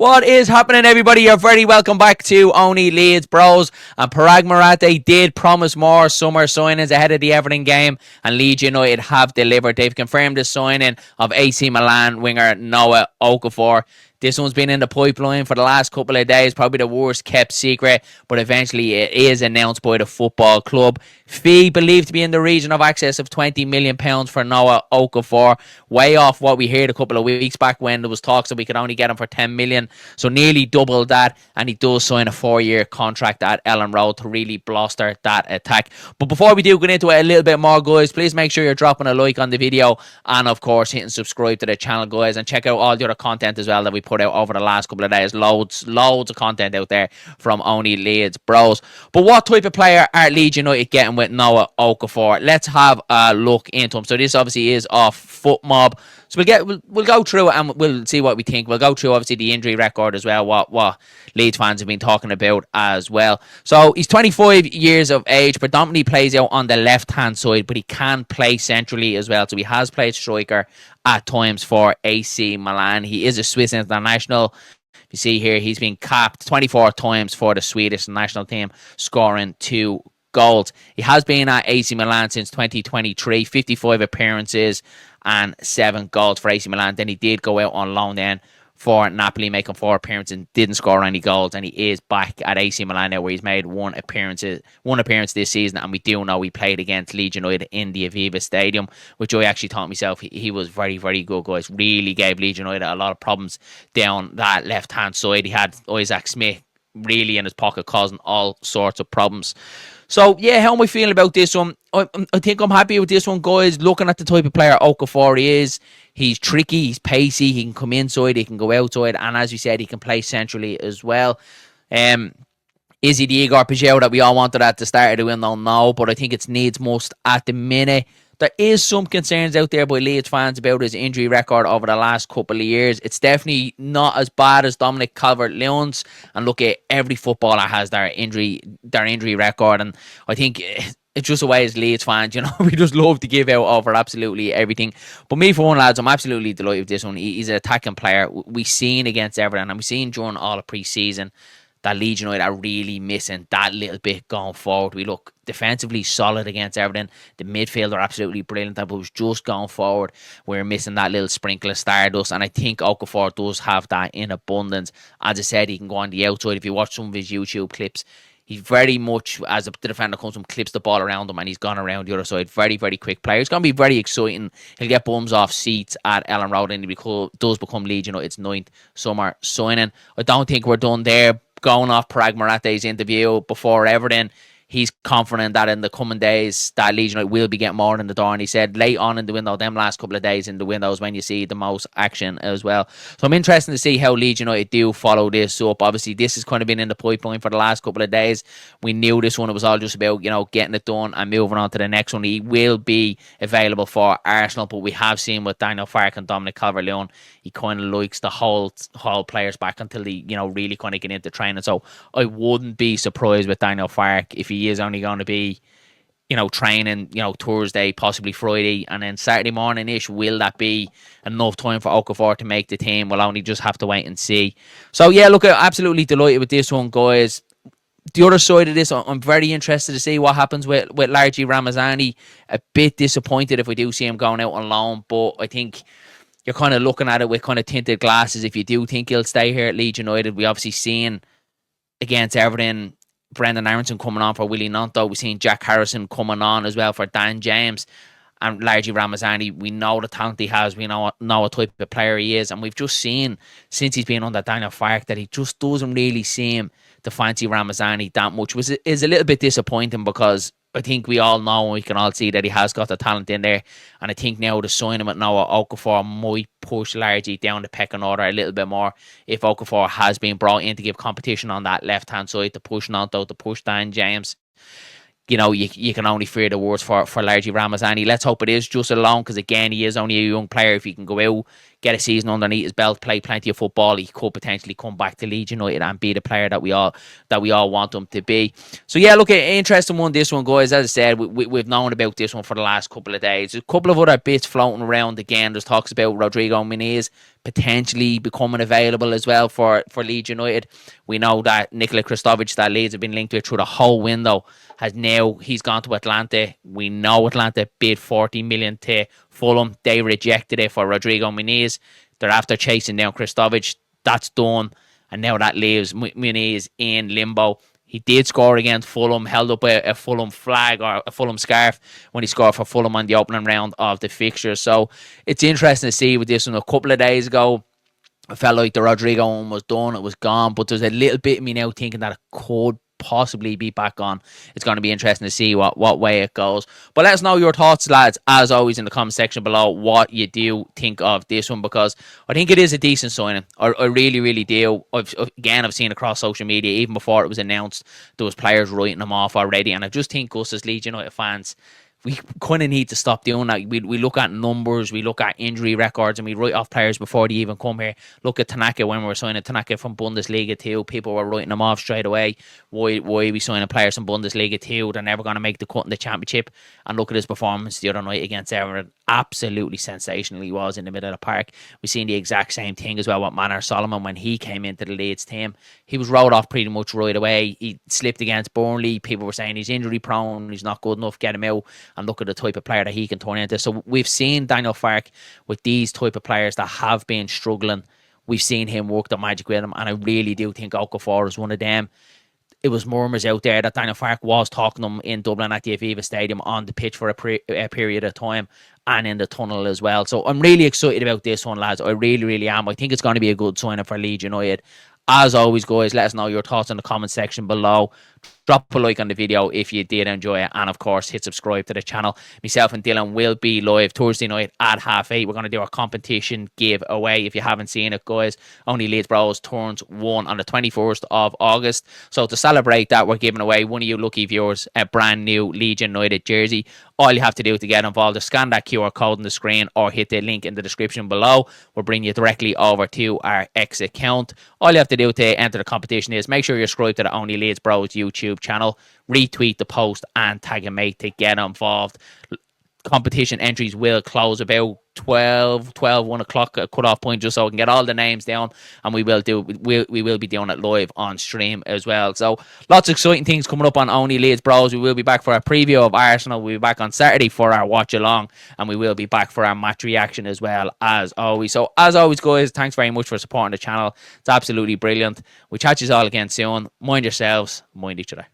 What is happening, everybody? You're very welcome back to OnlyLeedsBros. And Parag Marathe did promise more summer signings ahead of the Everton game, and Leeds United have delivered. They've confirmed the signing of AC Milan winger Noah Okafor. This one's been in the pipeline for the last couple of days, probably the worst kept secret, but eventually it is announced by the football club. Fee believed to be in the region of excess of £20 million for Noah Okafor, way off what we heard a couple of weeks back when there was talks that we could only get him for $10 million, so nearly double that, and he does sign a 4-year contract at Elland Road to really bluster that attack. But before we do get into it a little bit more, guys, please make sure you're dropping a like on the video, and of course hitting subscribe to the channel, guys, and check out all the other content as well that we put out over the last couple of days. Loads of content out there from OnlyLeedsBros. But what type of player are Leeds United getting with Noah Okafor? Let's have a look into him. So this obviously is off FootMob. So we'll go through it and we'll see what we think. We'll go through obviously the injury record as well, what Leeds fans have been talking about as well. So he's 25 years of age, predominantly plays out on the left-hand side, but he can play centrally as well. So he has played striker at times for AC Milan. He is a Swiss international. If you see here, he's been capped 24 times for the Swedish national team, scoring 2 goals. He has been at AC Milan since 2023, 55 appearances and 7 goals for AC Milan. Then he did go out on loan then for Napoli, making 4 appearances and didn't score any goals, and he is back at AC Milan now, where he's made one appearance this season, and we do know he played against Leeds United in the Aviva Stadium, which I actually thought myself he was very, very good, guys. Really gave Leeds United a lot of problems down that left hand side. He had Isaac Smith really in his pocket, causing all sorts of problems. So yeah, how am I feeling about this one? I think I'm happy with this one, guys. Looking at the type of player Okafor is, he's tricky, he's pacey, he can come inside, he can go outside, and as we said, he can play centrally as well. Is he the Igor Pajero that we all wanted at the start of the window? No, but I think it's needs most at the minute. There is some concerns out there by Leeds fans about his injury record over the last couple of years. It's definitely not as bad as Dominic Calvert-Lewin's. And look, at every footballer has their injury record. And I think it's just the way as Leeds fans, we just love to give out over absolutely everything. But me, for one, lads, I'm absolutely delighted with this one. He's an attacking player. We've seen against Everton, and we've seen during all of pre-season that Leeds United are really missing that little bit going forward. We look defensively solid against Everton. The midfield are absolutely brilliant, but it was just going forward, we're missing that little sprinkle of stardust, and I think Okafor does have that in abundance. As I said, he can go on the outside. If you watch some of his YouTube clips, he's very much, as the defender comes from, clips the ball around him, and he's gone around the other side. Very, very quick player. It's going to be very exciting. He'll get bums off seats at Elland Road, and he does become Leeds United's 9th summer signing. I don't think we're done there. Going off Parag Marathe's interview before Everton, he's confident that in the coming days that Leeds United will be getting more in the door, and he said late on in the window, them last couple of days in the windows, when you see the most action as well. So I'm interested to see how Leeds United do follow this up. Obviously this has kind of been in the pipeline for the last couple of days. We knew this one, it was all just about getting it done and moving on to the next one. He will be available for Arsenal, but we have seen with Daniel Farke and Dominic Calvert-Lewin, he kind of likes to hold players back until they really kind of get into training. So I wouldn't be surprised with Daniel Farke if he is only going to be training Thursday, possibly Friday, and then Saturday morning-ish. Will that be enough time for Okafor to make the team? We'll only just have to wait and see. So yeah, look, I'm absolutely delighted with this one, guys. The other side of this, I'm very interested to see what happens with largely Ramazani. A bit disappointed if we do see him going out on loan, but I think you're kind of looking at it with kind of tinted glasses if you do think he'll stay here at Leeds United. We obviously seen against Everton Brendan Aronson coming on for Willie Gnonto. We've seen Jack Harrison coming on as well for Dan James. And largely Ramazani, we know the talent he has. We know what type of player he is. And we've just seen, since he's been under Daniel Farke, that he just doesn't really seem to fancy Ramazani that much. Which is a little bit disappointing, because I think we all know and we can all see that he has got the talent in there. And I think now the signing with Noah Okafor might push largely down the pecking order a little bit more, if Okafor has been brought in to give competition on that left-hand side, to push Gnonto, to push Dan James. You can only fear the worst for largely Ramazani. Let's hope it is just a loan, because again, he is only a young player. If he can go out, get a season underneath his belt, play plenty of football, he could potentially come back to Leeds United and be the player that we all want him to be. So yeah, look, interesting one, this one, guys. As I said, we've known about this one for the last couple of days. There's a couple of other bits floating around again. There's talks about Rodrigo Muniz potentially becoming available as well for Leeds United. We know that Nikola Kristovic, that Leeds have been linked with through the whole window, he's gone to Atlanta. We know Atlanta bid 40 million to Fulham. They rejected it for Rodrigo Muniz. They're after chasing down Kristovic. That's done. And now that leaves Muniz in limbo. He did score against Fulham, held up a Fulham flag or a Fulham scarf when he scored for Fulham on the opening round of the fixture. So it's interesting to see with this one. A couple of days ago, I felt like the Rodrigo one was done. It was gone. But there's a little bit of me now thinking that it could possibly be back on. It's going to be interesting to see what way it goes. But let us know your thoughts, lads, as always, in the comment section below, what you do think of this one, because I think it is a decent signing. I really, really do. I've seen across social media, even before it was announced, there was players writing them off already, and I just think us as Leeds United fans, we kind of need to stop doing that. We look at numbers, we look at injury records, and we write off players before they even come here. Look at Tanaka when we were signing Tanaka from Bundesliga 2. People were writing them off straight away. Why are we signing players from Bundesliga 2? They're never going to make the cut in the Championship. And look at his performance the other night against Everton. Absolutely sensational he was in the middle of the park. We've seen the exact same thing as well with Manor Solomon when he came into the Leeds team. He was rolled off pretty much right away. He slipped against Burnley. People were saying he's injury prone, he's not good enough, get him out. And look at the type of player that he can turn into. So we've seen Daniel Farke with these type of players that have been struggling. We've seen him work the magic with them, and I really do think Okafor is one of them. It was murmurs out there that Daniel Farke was talking to him in Dublin at the Aviva Stadium on the pitch for a period of time and in the tunnel as well. So I'm really excited about this one, lads. I really, really am. I think it's going to be a good signing for Leeds United. As always, guys, let us know your thoughts in the comment section below. Drop a like on the video if you did enjoy it. And, of course, hit subscribe to the channel. Myself and Dylan will be live Thursday night at 8:30. We're going to do a competition giveaway. If you haven't seen it, guys, OnlyLeedsBros turns 1 on the 21st of August. So to celebrate that, we're giving away one of you lucky viewers a brand new Leeds United jersey. All you have to do to get involved is scan that QR code on the screen or hit the link in the description below. We'll bring you directly over to our X account. All you have to do to enter the competition is make sure you're subscribed to the OnlyLeedsBros YouTube channel, retweet the post and tag a mate to get involved. Competition entries will close about 1 o'clock cut-off point, just so we can get all the names down, and we will be doing it live on stream as well. So lots of exciting things coming up on Only Leeds Bros. We will be back for a preview of Arsenal. We'll be back on Saturday for our watch along, and we will be back for our match reaction as well, as always. So as always, guys, thanks very much for supporting the channel. It's absolutely brilliant. We chat you all again soon. Mind yourselves, mind each other.